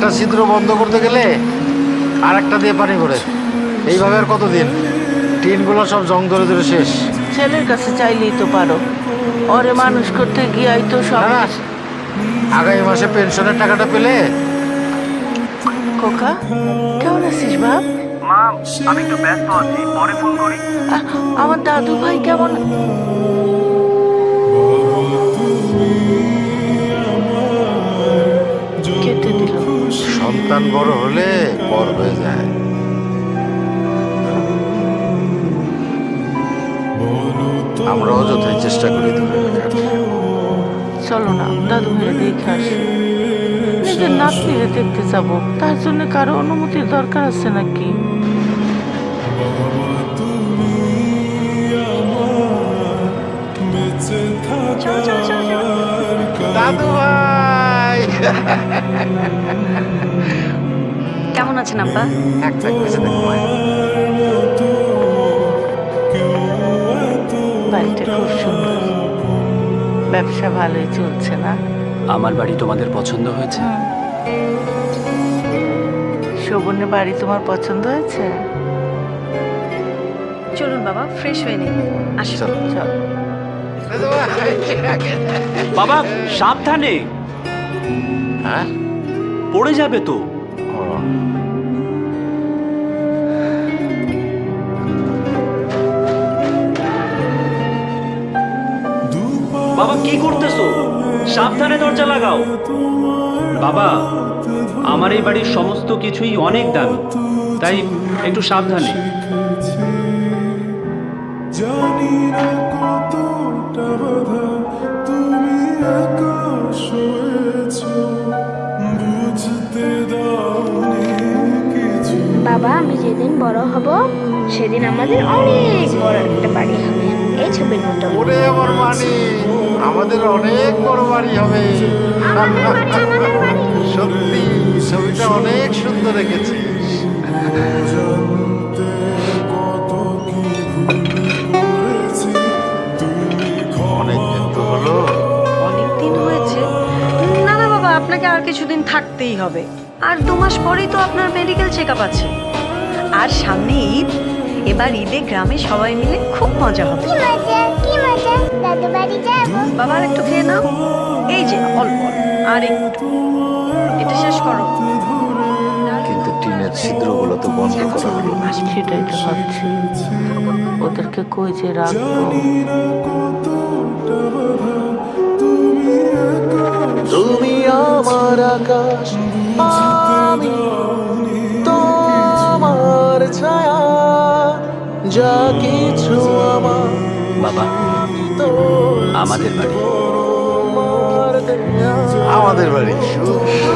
একটা ছিদ্র বন্ধ করতে গেলে আর একটা দিয়ে পানি করে, এইভাবে আর কতদিন? টিনগুলো সব জং ধরে ধরে শেষ। ছেলের কাছে চাইলেই তো পারো, ওরে মানুষ করতে গিয়াই তো সব। না, আগামী মাসে পেনশনের টাকাটা পেলে। খোকা, কেমন আছিস বাপ? মা, আমি একটু ব্যস্ত আছি, পরে ফোন করি। আমার দাদু ভাই কেমন? কেটে দিল। সন্তান বড় হলে বড় হয়ে যায়। আমরা অযথাই চেষ্টা করি ধরে রাখার। চলো না দাদু ভাইয়ের দেখে আসি। নিজের নাতনিরে দেখতে যাবো, তার জন্য কারো অনুমতির দরকার আছে নাকি? দাদু ভাই কেমন আছেন আব্বা? বাড়িটা খুব সুন্দর, ব্যবসা ভালোই চলছে না? আমার বাড়ি তোমাদের পছন্দ হয়েছে? শোভনের বাড়ি তোমার পছন্দ হয়েছে? চলুন বাবা, ফ্রেশ হয়ে নিন। আসুন। চল। চল। দাদু ভাই। বাবা সাবধানে, হ্যাঁ, পড়ে যাবে তো। ও, বাবা কি করতেছো? সাবধানে দরজা লাগাও। বাবা, আমার এই বাড়ির সমস্ত কিছুই অনেক দামি, তাই একটু সাবধানে। জানি না কতটা বাধা তুমি একা সয়েছো, বুঝতে দাওনি কিছু। বাবা, আমি যেদিন বড় হব সেদিন আমাদের অনেক বড় একটা বাড়ি হবে, এই ছবির মতো। ওরে আমার মানি, আমাদের অনেক বড় বাড়ি হবে। সত্যি ছবিটা অনেক সুন্দর রেখেছিস। কত কি ভুল করেছি তুমি অনেকদিন তো হলো। অনেকদিন হয়েছে। না না বাবা, আপনাকে আর কিছুদিন থাকতেই হবে। আর 2 মাস পরেই তো আপনার মেডিকেল চেক আপ আছে। আর সামনে ঈদ, এবার ঈদে গ্রামে সবাই মিলে খুব মজা হবে। কি মজা, দাদু বাড়ি যাবো। বাবা আর একটু খেয়ে নাও, এই যে অল্প অল্প, আর একটু, এটা শেষ করো। কিন্তু টিনের ছিদ্রগুলো তো বন্ধ করা হলো না। সেটাই তো ভাবছি, ওদেরকে কই যে রাখবো। তুমি আমার আকাশ, আমি তোমার ছায়া, যা কিছু আমার বাবা, আমাদের বাড়ি। আমাদের বাড়ি সুন্দর।